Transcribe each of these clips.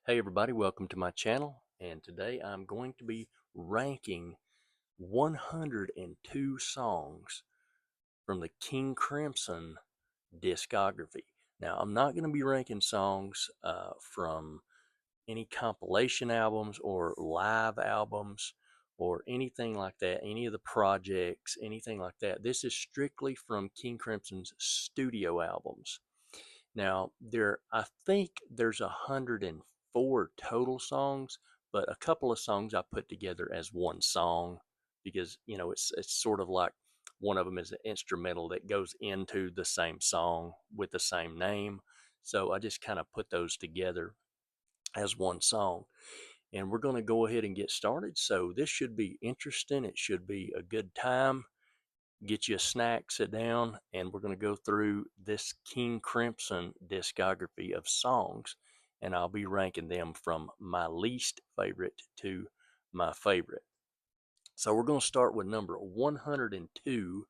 Hey everybody, welcome to my channel, and today I'm going to be ranking 102 songs from the King Crimson discography. Now, I'm not going to be ranking songs from any compilation albums or live albums or anything like that, any of the projects, anything like that. This is strictly from King Crimson's studio albums. Now, I think there's 104 total songs, but a couple of songs I put together as one song because, it's sort of like one of them is an instrumental that goes into the same song with the same name. So I just kind of put those together as one song. And we're going to go ahead and get started. So this should be interesting. It should be a good time. Get you a snack, sit down, and we're going to go through this King Crimson discography of songs, and I'll be ranking them from my least favorite to my favorite. So we're going to start with number 102,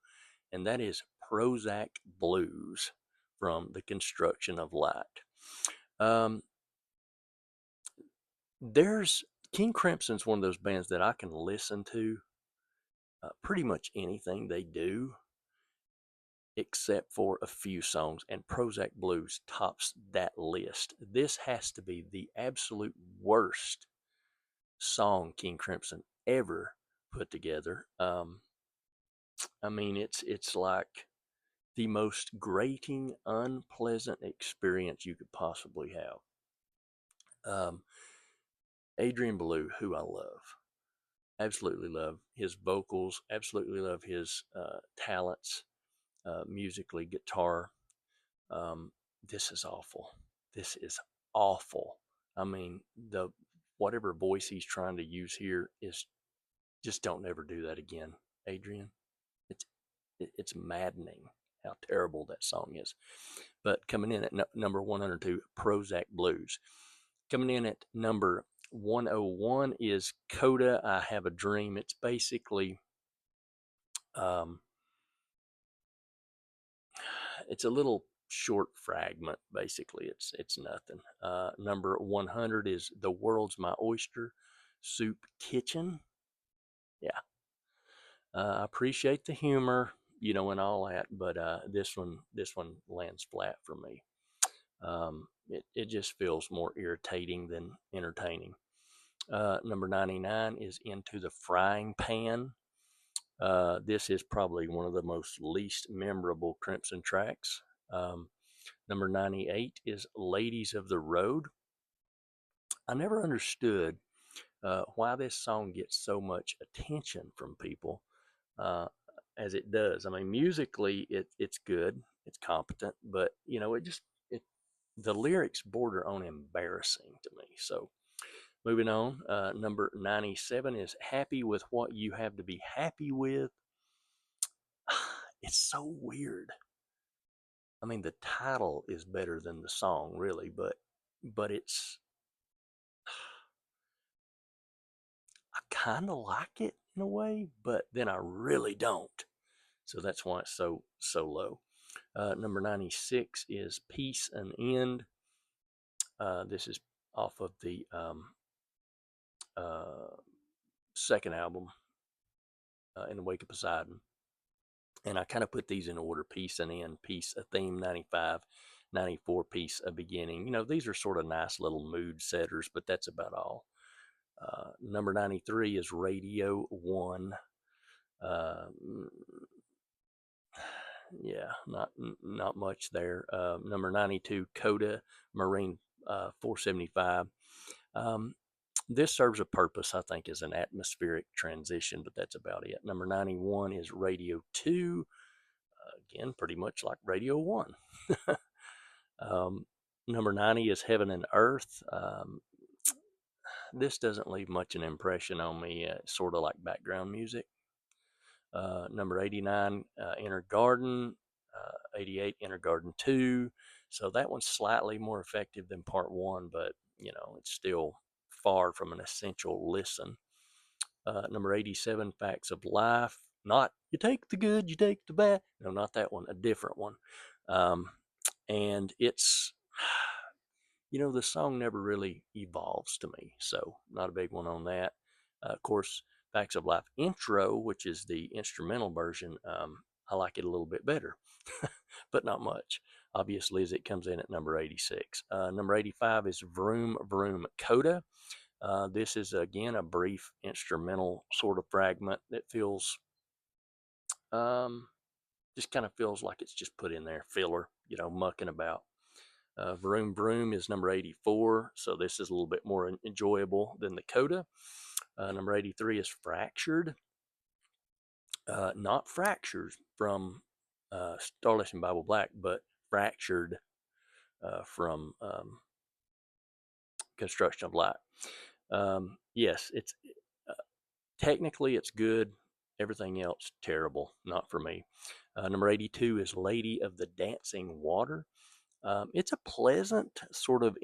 and that is Prozac Blues from The Construction of Light. Um, there's King Crimson's one of those bands that I can listen to pretty much anything they do except for a few songs, and Prozac Blues tops that list. This has to be the absolute worst song King Crimson ever put together. I mean, it's like the most grating, unpleasant experience you could possibly have. Adrian Belew, who I love, absolutely love his vocals, absolutely love his talents, musically, guitar. Um, this is awful. This is awful. I mean, the whatever voice he's trying to use here is just don't ever do that again, Adrian. It's it's maddening how terrible that song is. But coming in at number 102, Prozac Blues. Coming in at number 101 is Coda, I Have a Dream. It's basically um, it's a little short fragment. Basically, it's nothing. Number 100 is The World's My Oyster, Soup Kitchen. Yeah, I appreciate the humor, and all that, but this one lands flat for me. It just feels more irritating than entertaining. Number 99 is Into the Frying Pan. This is probably one of the most least memorable Crimson tracks. Number 98 is Ladies of the Road. I never understood why this song gets so much attention from people uh, as it does. I mean, musically, it's good, it's competent, but it the lyrics border on embarrassing to me. So moving on, number 97 is Happy with What You Have to Be Happy With. It's so weird. I mean, the title is better than the song, really, but it's I kind of like it in a way, but then I really don't. So that's why it's so low. Number 96 is Peace and End. This is off of the uh, second album, In the Wake of Poseidon. And I kind of put these in order: Peace and End, Peace, a Theme, 95, 94, Peace, a Beginning. These are sort of nice little mood setters, but that's about all. Number 93 is Radio 1. Uh, yeah, not much there. Number 92, Coda Marine 475. Um, this serves a purpose, I think, as an atmospheric transition, but that's about it. Number 91 is Radio 2. Again, pretty much like Radio 1. um, Number 90 is Heaven and Earth. This doesn't leave much an impression on me. It's sort of like background music. Number 89, Inner Garden. 88, Inner Garden 2. So that one's slightly more effective than part 1, but, it's still far from an essential listen. Number 87, Facts of Life. Not You Take the Good, You Take the Bad. No, not that one, a different one. And the song never really evolves to me. So, not a big one on that. Of course, Facts of Life intro, which is the instrumental version, I like it a little bit better, but not much. Obviously, as it comes in at number 86. Number 85 is Vroom Vroom Coda. This is again a brief instrumental sort of fragment that feels, um, just kind of feels like it's just put in there, filler, mucking about. Vroom Vroom is number 84, so this is a little bit more enjoyable than the Coda. Number 83 is Fractured, not Fractured from Starless and Bible Black, but Fractured from Construction of Light. Yes, it's uh, technically it's good. Everything else terrible, not for me. Number 82 is Lady of the Dancing Water. It's a pleasant sort of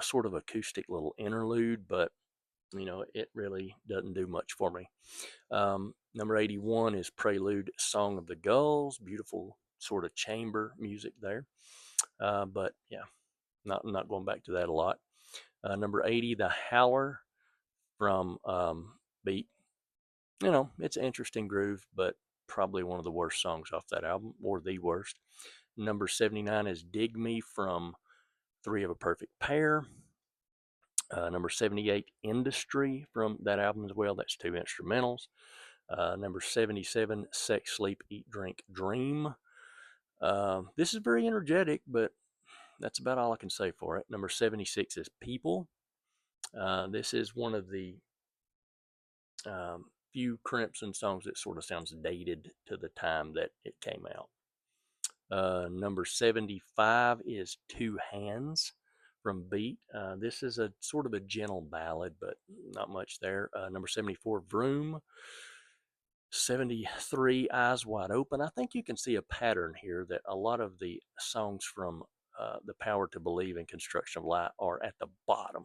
sort of acoustic little interlude, but it really doesn't do much for me. Number 81 is Prelude, Song of the Gulls. Beautiful sort of chamber music there. But yeah, not going back to that a lot. Number 80, The Howler from Beat. It's an interesting groove, but probably one of the worst songs off that album, or the worst. Number 79 is Dig Me from Three of a Perfect Pair. Number 78, Industry from that album as well. That's two instrumentals. Number 77, Sex, Sleep, Eat, Drink, Dream. This is very energetic, but that's about all I can say for it. Number 76 is People. This is one of the few Crimson songs that sort of sounds dated to the time that it came out. Number 75 is Two Hands from Beat. This is a sort of a gentle ballad, but not much there. Number 74, Vroom. 73, Eyes Wide Open. I think you can see a pattern here that a lot of the songs from The Power to Believe and Construction of Light are at the bottom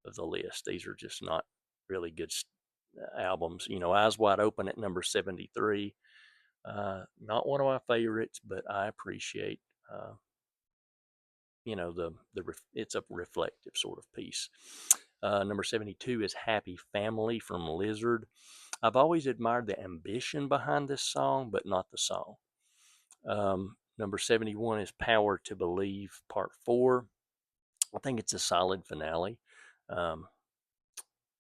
of the list. These are just not really good albums. Eyes Wide Open at number 73. Not one of my favorites, but I appreciate it's a reflective sort of piece. Number 72 is Happy Family from Lizard. I've always admired the ambition behind this song, but not the song. Number 71 is Power to Believe Part 4. I think it's a solid finale.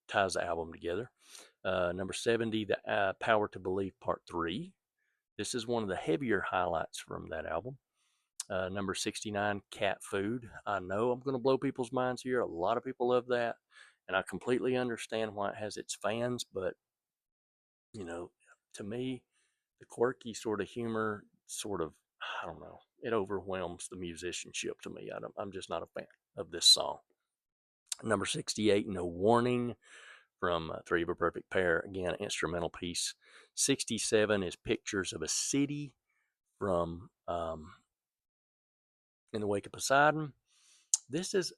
Ties the album together. Number 70, the Power to Believe Part 3. This is one of the heavier highlights from that album. Number 69, Cat Food. I know I'm going to blow people's minds here. A lot of people love that, and I completely understand why it has its fans, but, to me, the quirky sort of humor sort of, I don't know, it overwhelms the musicianship to me. I'm just not a fan of this song. Number 68, No Warning from Three of a Perfect Pair. Again, an instrumental piece. 67 is Pictures of a City from In the Wake of Poseidon. This is,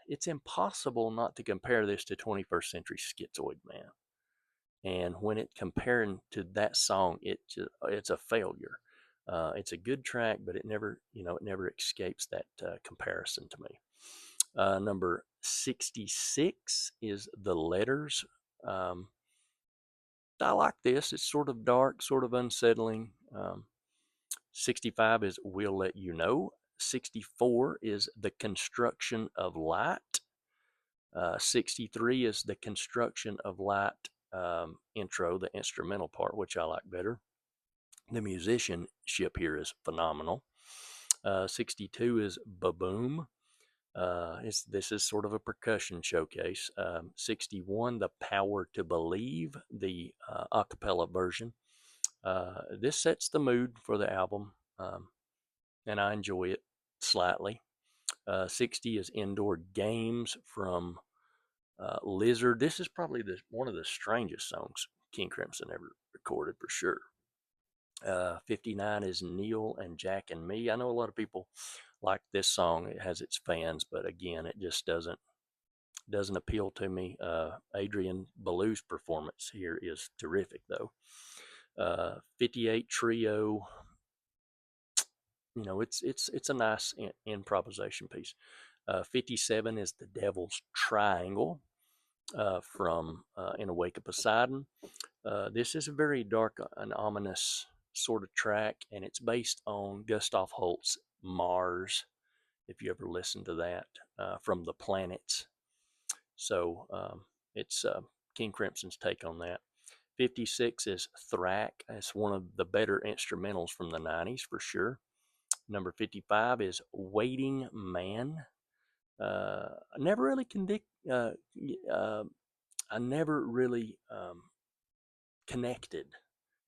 it's impossible not to compare this to 21st Century Schizoid Man. And when it comparing to that song, it's a failure. It's a good track, but it never escapes that comparison to me. Number 66 is The Letters. I like this. It's sort of dark, sort of unsettling. 65 is We'll Let You Know. 64 is The Construction of Light. 63 is The Construction of Light intro, the instrumental part, which I like better. The musicianship here is phenomenal. 62 is Ba-Boom. This is sort of a percussion showcase. 61, The Power to Believe, the a cappella version. This sets the mood for the album, and I enjoy it slightly. 60 is Indoor Games from Lizard. This is probably one of the strangest songs King Crimson ever recorded for sure. 59 is Neil and Jack and Me. I know a lot of people like this song. It has its fans, but again, it just doesn't appeal to me. Adrian Belew's performance here is terrific, though. 58 Trio. It's a nice improvisation piece. 57 is The Devil's Triangle from In a Wake of Poseidon. This is a very dark and ominous sort of track, and it's based on Gustav Holst's Mars, if you ever listened to that, from the planets. So it's King Crimson's take on that. 56 is Thrack. It's one of the better instrumentals from the 90s for sure. Number 55 is Waiting Man. I never really I never really connected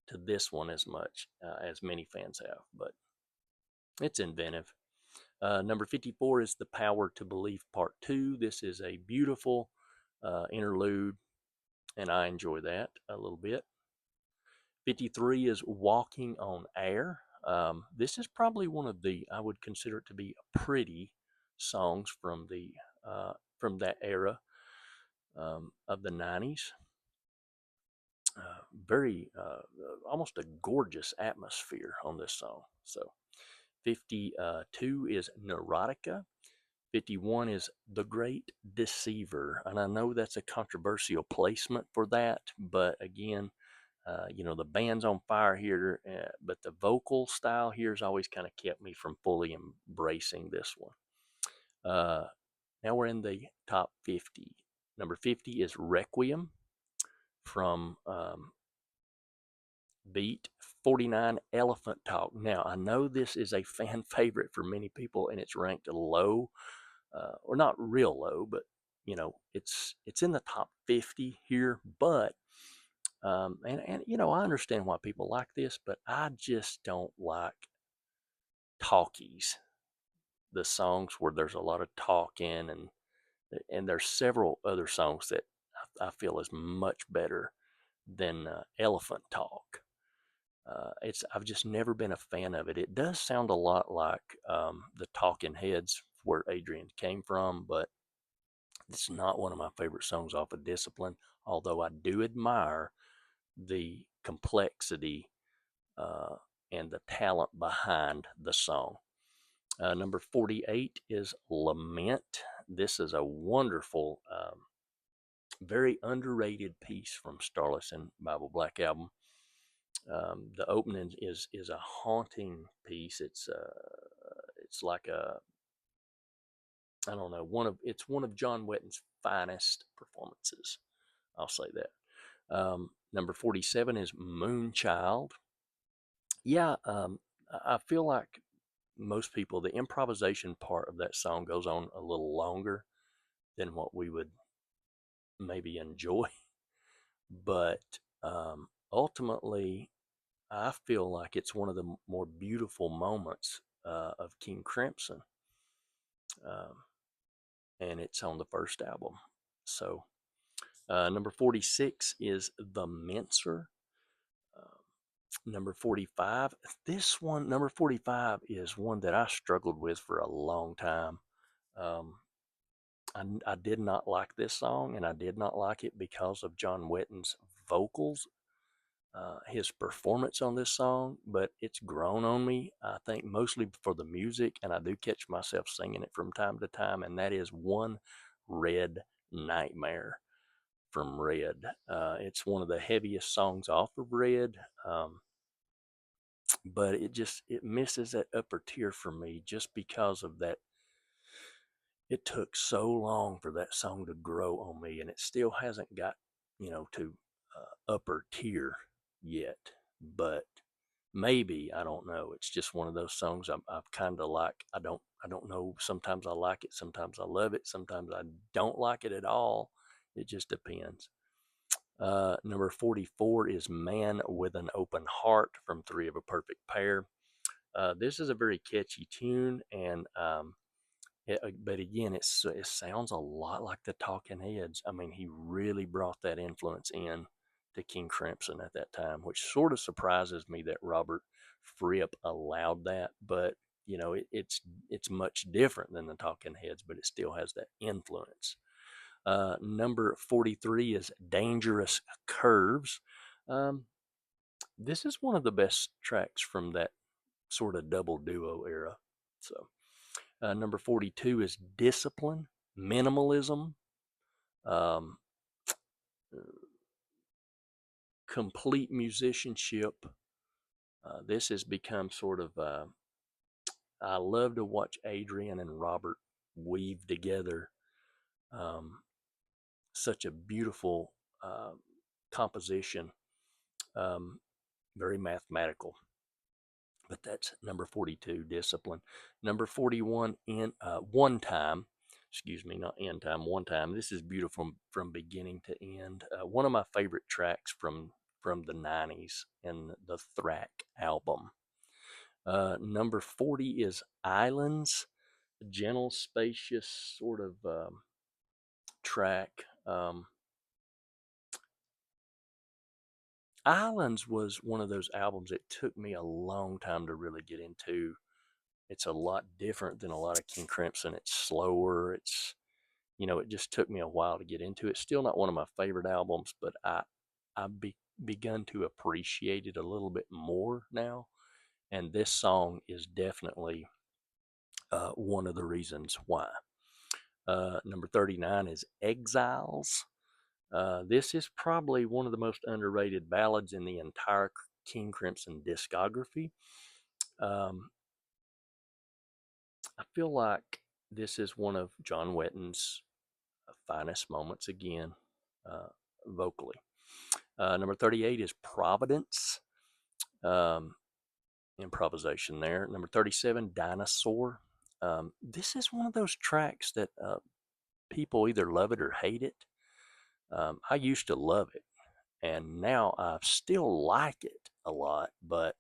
to this one as much as many fans have, but it's inventive. Number 54 is The Power to Believe Part 2. This is a beautiful interlude, and I enjoy that a little bit. 53 is Walking on Air. This is probably one of I would consider it to be pretty songs from that era of the 90s. Very almost a gorgeous atmosphere on this song. So 52 is Neurotica. 51 is The Great Deceiver. And I know that's a controversial placement for that, but again, the band's on fire here, but the vocal style here has always kind of kept me from fully embracing this one. Now we're in the top 50. Number 50 is Requiem from Beat. 49, Elephant Talk. Now, I know this is a fan favorite for many people, and it's ranked low, or not real low, but it's in the top 50 here. But and I understand why people like this, but I just don't like talkies. The songs where there's a lot of talking, and there's several other songs that I feel is much better than Elephant Talk. I've just never been a fan of it. It does sound a lot like the Talking Heads, where Adrian came from, but it's not one of my favorite songs off of Discipline. Although I do admire the complexity and the talent behind the song. Number 48 is Lament. This is a wonderful, very underrated piece from Starless and Bible Black album. The opening is a haunting piece. It's like I don't know, it's one of John Wetton's finest performances. I'll say that. Number 47 is Moonchild. Yeah, I feel like most people, the improvisation part of that song goes on a little longer than what we would maybe enjoy. But ultimately, I feel like it's one of the more beautiful moments of King Crimson. And it's on the first album. So, number 46 is The Mincer. Number 45. Number 45 is one that I struggled with for a long time. I did not like this song, and I did not like it because of John Wetton's vocals, his performance on this song, but it's grown on me, I think, mostly for the music, and I do catch myself singing it from time to time, and that is One Red Nightmare from Red. It's one of the heaviest songs off of Red, but it misses that upper tier for me just because of that. It took so long for that song to grow on me, and it still hasn't got to upper tier yet. But maybe, I don't know. It's just one of those songs I've kind of like. I don't know. Sometimes I like it. Sometimes I love it. Sometimes I don't like it at all. It just depends. Number 44 is Man with an Open Heart from Three of a Perfect Pair. This is a very catchy tune, and but again, it sounds a lot like the Talking Heads. I mean, he really brought that influence in to King Crimson at that time, which sort of surprises me that Robert Fripp allowed that. But it's much different than the Talking Heads, but it still has that influence. Number 43 is Dangerous Curves. This is one of the best tracks from that sort of double duo era. So, Number 42 is discipline, minimalism, um, complete musicianship. This has become sort of, I love to watch Adrian and Robert weave together um, such a beautiful uh, composition, um, very mathematical. But that's number 42, discipline. Number 41, in one time. Excuse me, not end time, one time. This is beautiful from beginning to end. One of my favorite tracks from the 90s in the Thrack album. Number 40 is Islands, a gentle, spacious sort of track. Islands was one of those albums that took me a long time to really get into. It's a lot different than a lot of King Crimson. It's slower. It just took me a while to get into it. Still not one of my favorite albums, but I begun to appreciate it a little bit more now. And this song is definitely one of the reasons why. Number 39 is Exiles. This is probably one of the most underrated ballads in the entire King Crimson discography. I feel like this is one of John Wetton's finest moments again, uh, vocally. Number 38 is Providence. Um, Improvisation there. Number 37, Dinosaur. This is one of those tracks that people either love it or hate it. I used to love it, and now I still like it a lot, but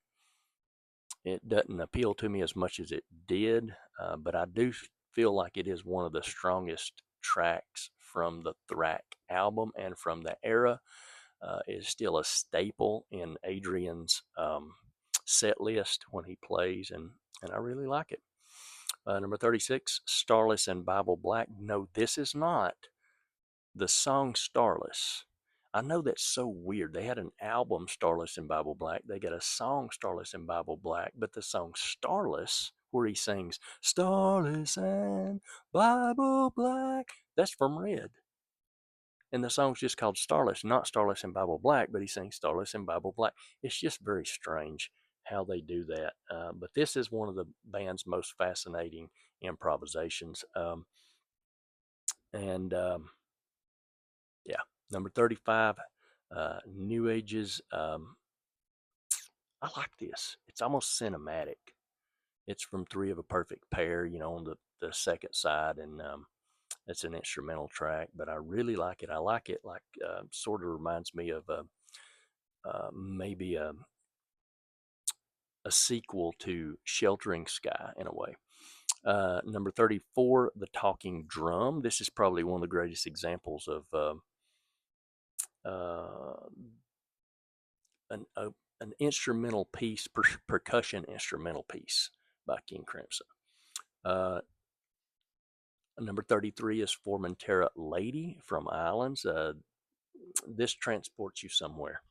it doesn't appeal to me as much as it did. But I do feel like it is one of the strongest tracks from the Thrack album and from the era. Is still a staple in Adrian's set list when he plays, and I really like it. Number 36, Starless and Bible Black. No, this is not the song Starless. I know that's so weird. They had an album, Starless and Bible Black. They got a song, Starless and Bible Black, but the song Starless, where he sings Starless and Bible Black, that's from Red. And the song's just called Starless, not Starless and Bible Black, but he sings Starless and Bible Black. It's just very strange how they do that. But this is one of the band's most fascinating improvisations. And yeah, number 35, New Ages. I like this. It's almost cinematic. It's from Three of a Perfect Pair, on the second side, and it's an instrumental track, but I really like it. I like it like sort of reminds me of maybe a sequel to Sheltering Sky in a way. Number 34, The Talking Drum. This is probably one of the greatest examples of uh, an instrumental piece, percussion instrumental piece by King Crimson. Uh, Number 33 is Formentera Lady from Islands. This transports you somewhere.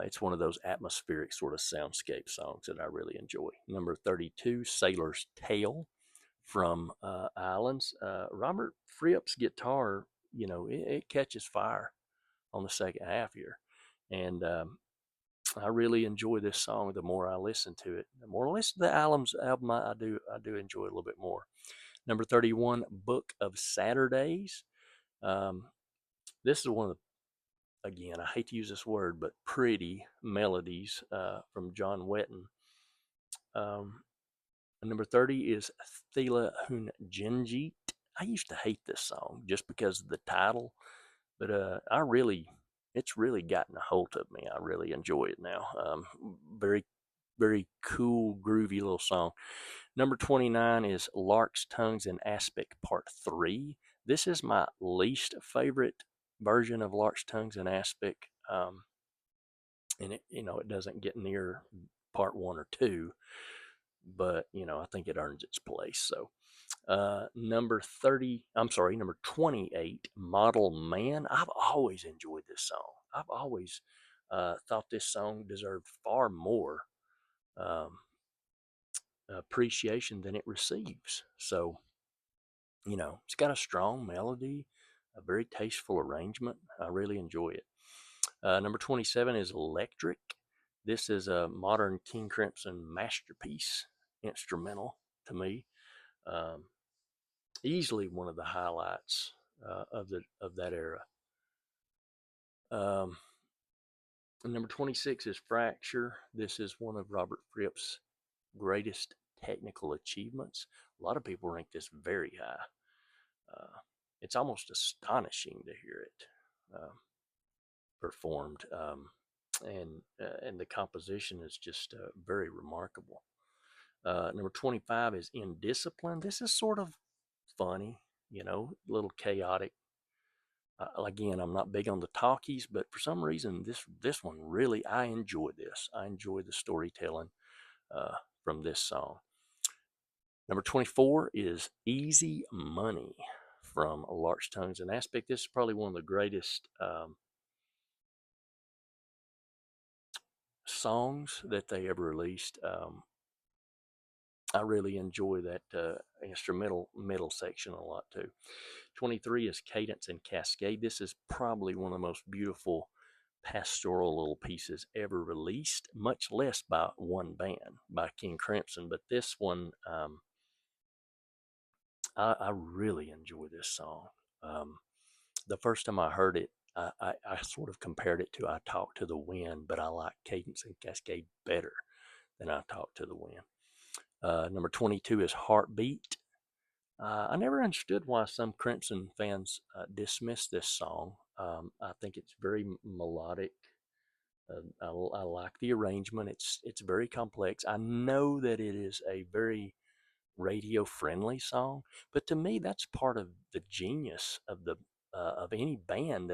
It's one of those atmospheric sort of soundscape songs that I really enjoy. Number 32, Sailor's Tale from Islands. Robert Fripp's guitar, it catches fire on the second half here. And I really enjoy this song the more I listen to it. The more I listen to the album, I do enjoy it a little bit more. Number 31, Book of Saturdays. Um, this is one of the, again, I hate to use this word, but pretty melodies from John Wetton. Number 30 is Thela Hun Jinjit. I used to hate this song just because of the title, but it's really gotten a hold of me. I really enjoy it now. Very, very cool, groovy little song. Number 29 is Lark's Tongues in Aspic Part 3. This is my least favorite version of Lark's Tongues in Aspic. And it doesn't get near Part 1 or 2, but, I think it earns its place. So, number 28, Model Man. I've always enjoyed this song. I've always thought this song deserved far more um, appreciation than it receives. So, it's got a strong melody, a very tasteful arrangement. I really enjoy it. Number 27 is Electric. This is a modern King Crimson masterpiece instrumental to me. Um, Easily one of the highlights of that era. Um, Number 26 is Fracture. This is one of Robert Fripp's greatest technical achievements. A lot of people rank this very high. It's almost astonishing to hear it performed, and the composition is just very remarkable. Number 25 is Indiscipline. This is sort of funny, a little chaotic. Again, I'm not big on the talkies, but for some reason, this one really, I enjoy this. I enjoy the storytelling uh, from this song. Number 24 is Easy Money from Larch Tongues and Aspic. This is probably one of the greatest songs that they ever released. I really enjoy that instrumental middle section a lot too. 23 is Cadence and Cascade. This is probably one of the most beautiful pastoral little pieces ever released, much less by one band, by King Crimson. But this one, I really enjoy this song. The first time I heard it, I sort of compared it to I Talk to the Wind, but I like Cadence and Cascade better than I Talk to the Wind. Number 22 is Heartbeat. I never understood why some Crimson fans dismiss this song. I think it's very melodic. I like the arrangement. It's very complex. I know that it is a very radio friendly song, but to me that's part of the genius of any band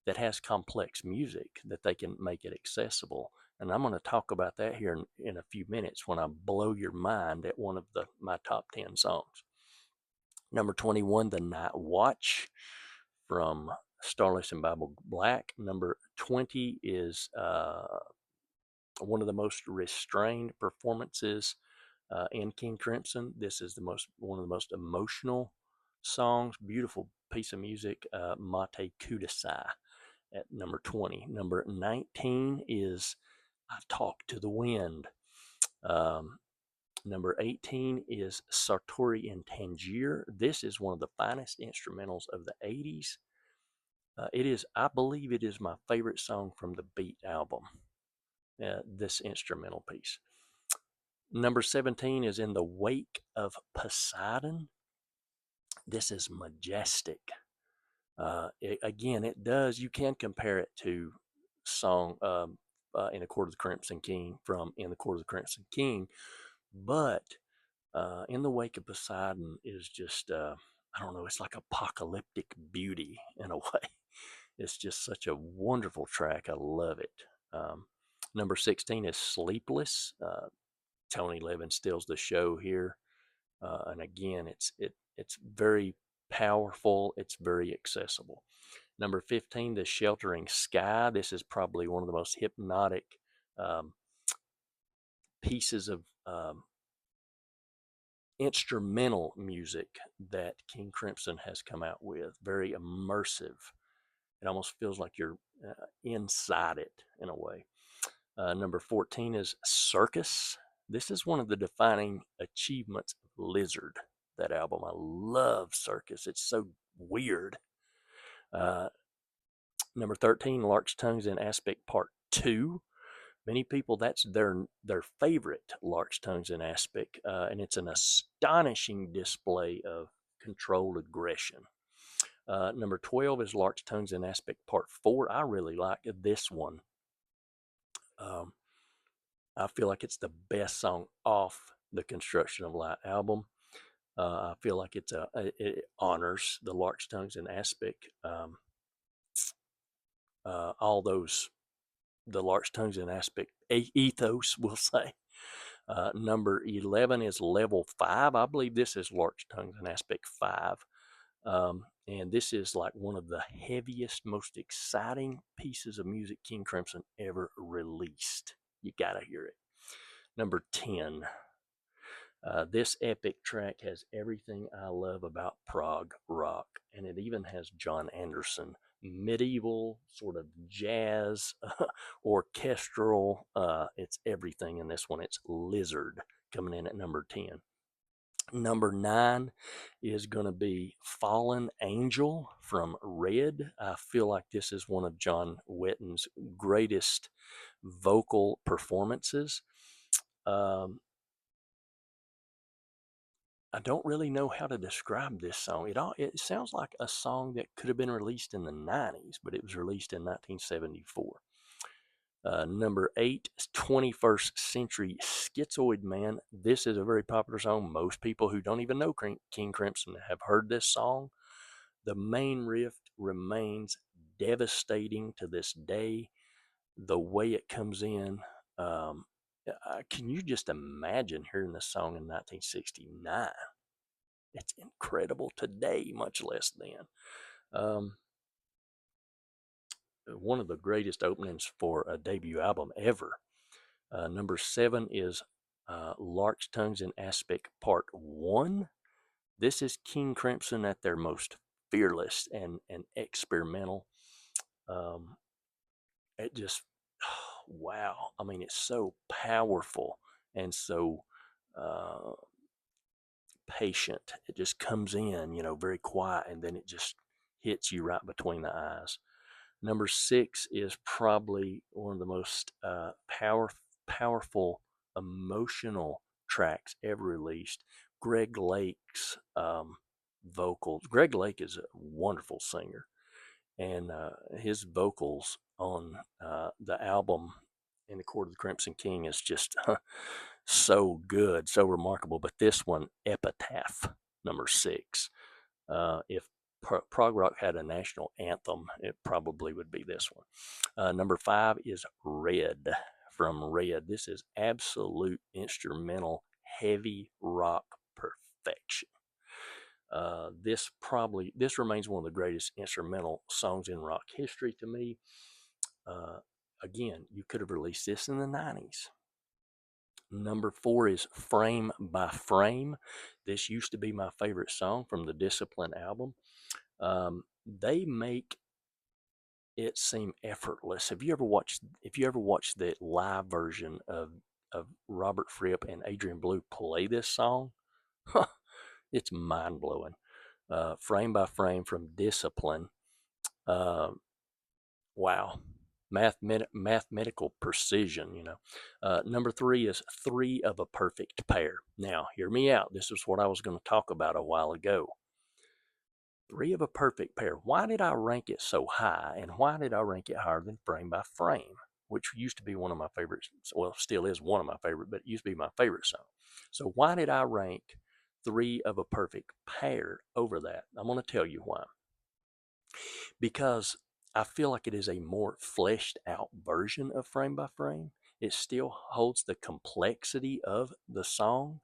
that has complex music, that they can make it accessible. And I'm going to talk about that here in a few minutes when I blow your mind at one of my top 10 songs. Number 21, The Night Watch from Starless and Bible Black. Number 20 is one of the most restrained performances in King Crimson. This is one of the most emotional songs. Beautiful piece of music, Mate Kudasai at number 20. Number 19 is I Talk to the Wind. Number 18 is Sartori in Tangier. This is one of the finest instrumentals of the 80s. I believe it is my favorite song from the Beat album, this instrumental piece. Number 17 is In the Wake of Poseidon. This is majestic. You can compare it to song In the Court of the Crimson King from In the Court of the Crimson King, but In the Wake of Poseidon is just, I don't know, it's like apocalyptic beauty in a way. It's just such a wonderful track. I love it. Number 16 is Sleepless. Tony Levin steals the show here. And again, it's very powerful. It's very accessible. Number 15, The Sheltering Sky. This is probably one of the most hypnotic um, pieces of instrumental music that King Crimson has come out with. Very immersive. It almost feels like you're inside it in a way. Number 14 is Circus. This is one of the defining achievements of Lizard, that album. I love Circus. It's so weird. Number 13, Lark's Tongues and Aspic Part 2. Many people, that's their favorite, Lark's Tongues and Aspic, and it's an astonishing display of controlled aggression. Number 12 is Lark's Tongues and Aspic Part 4. I really like this one. I feel like it's the best song off the Construction of Light album. I feel like it honors the Lark's Tongues and Aspic, all those, the Lark's Tongues and Aspic ethos, we'll say. Number 11 is Level 5. I believe this is Lark's Tongues and Aspic 5. And this is like one of the heaviest, most exciting pieces of music King Crimson ever released. You gotta hear it. Number 10, This epic track has everything I love about prog rock, and it even has John Anderson, medieval sort of jazz, orchestral. It's everything in this one. It's Lizard coming in at number 10. Number 9 is going to be Fallen Angel from Red. I feel like this is one of John Wetton's greatest vocal performances. Um, I don't really know how to describe this song. It sounds like a song that could have been released in the 90s, but it was released in 1974. Number 8 is 21st Century Schizoid Man. This is a very popular song. Most people who don't even know King Crimson have heard this song. The main riff remains devastating to this day. The way it comes in, um, can you just imagine hearing this song in 1969? It's incredible today, much less then. Um, One of the greatest openings for a debut album ever. Number 7 is Lark's Tongues in Aspic Part 1. This is King Crimson at their most fearless and experimental. Um, it just, wow. I mean, it's so powerful and so uh, patient. It just comes in, very quiet, and then it just hits you right between the eyes. Number 6 is probably one of the most powerful, emotional tracks ever released. Greg Lake's vocals. Greg Lake is a wonderful singer, and his vocals on the album "In the Court of the Crimson King" is just so good, so remarkable. But this one, Epitaph, number 6. If prog rock had a national anthem, it probably would be this one. Number 5 is Red from Red. This is absolute instrumental heavy rock perfection. This remains one of the greatest instrumental songs in rock history to me. Uh, Again, you could have released this in the 90s. Number 4 is Frame by Frame. This used to be my favorite song from the Discipline album. They make it seem effortless. If you ever watched the live version of Robert Fripp and Adrian Blue play this song, it's mind blowing. Frame by Frame from Discipline. Uh, wow. Mathematical precision. Number 3 is Three of a Perfect Pair. Now, hear me out. This is what I was going to talk about a while ago. Three of a Perfect Pair. Why did I rank it so high, and why did I rank it higher than Frame by Frame, which used to be one of my favorites? Well, still is one of my favorite, but it used to be my favorite song. So why did I rank Three of a Perfect Pair over that? I'm going to tell you why. Because I feel like it is a more fleshed out version of Frame by Frame. It still holds the complexity of the song,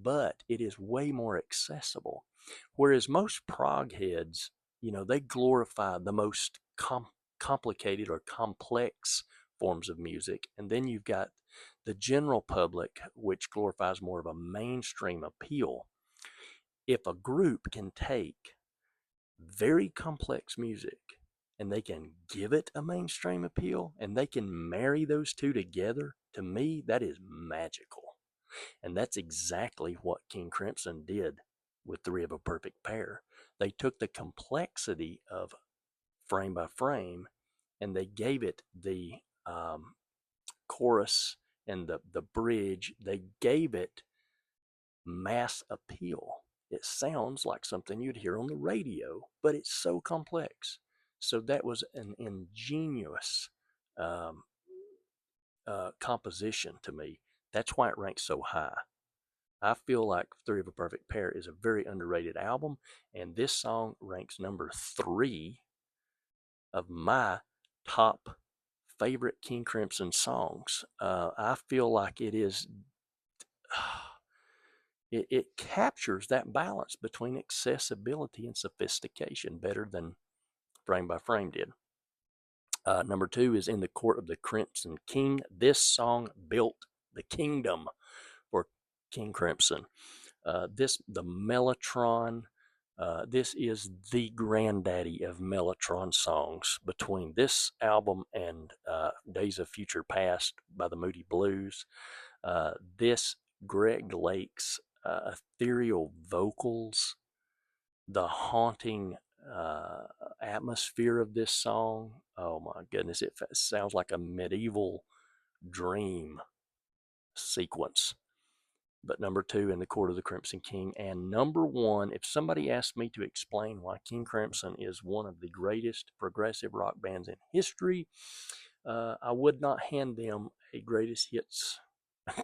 but it is way more accessible. Whereas most prog heads, they glorify the most complicated or complex forms of music. And then you've got the general public, which glorifies more of a mainstream appeal. If a group can take very complex music and they can give it a mainstream appeal and they can marry those two together, to me, that is magical. And that's exactly what King Crimson did with Three of a Perfect Pair. They took the complexity of Frame by Frame and they gave it the chorus and the bridge. They gave it mass appeal. It sounds like something you'd hear on the radio, but it's so complex. So that was an ingenious um, composition to me. That's why it ranks so high. I feel like Three of a Perfect Pair is a very underrated album, and this song ranks number 3 of my top favorite King Crimson songs. I feel like it is. It captures that balance between accessibility and sophistication better than Frame by Frame did. Number 2 is In the Court of the Crimson King. This song built the kingdom for King Crimson. The Mellotron. This is the granddaddy of Mellotron songs. Between this album and Days of Future Past by the Moody Blues, this Greg Lake's ethereal vocals, the haunting atmosphere of this song. Oh my goodness, it sounds like a medieval dream sequence. But number two in the Court of the Crimson King. And number one, if somebody asked me to explain why King Crimson is one of the greatest progressive rock bands in history, I would not hand them a greatest hits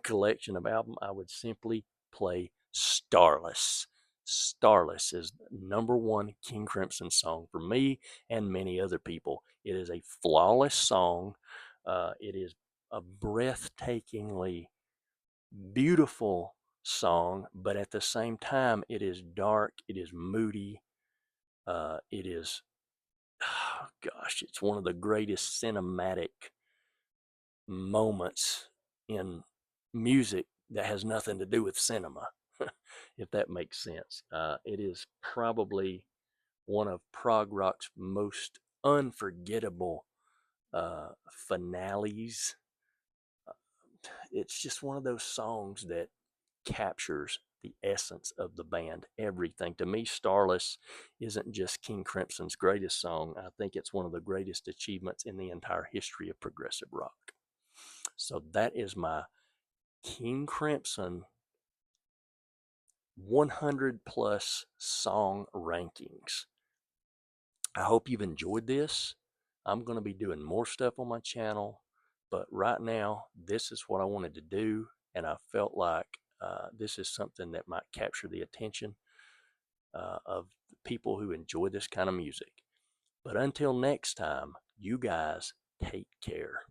collection of album. I would simply play Starless. Starless is number one King Crimson song for me and many other people. It is a flawless song. It is a breathtakingly beautiful song, but at the same time, it is dark, it is moody, it is, oh gosh, it's one of the greatest cinematic moments in music that has nothing to do with cinema, if that makes sense. It is probably one of prog rock's most unforgettable finales. It's just one of those songs that captures the essence of the band, everything. To me, Starless isn't just King Crimson's greatest song. I think it's one of the greatest achievements in the entire history of progressive rock. So that is my King Crimson 100 plus song rankings. I hope you've enjoyed this. I'm going to be doing more stuff on my channel, but right now, this is what I wanted to do, and I felt like this is something that might capture the attention of people who enjoy this kind of music. But until next time, you guys take care.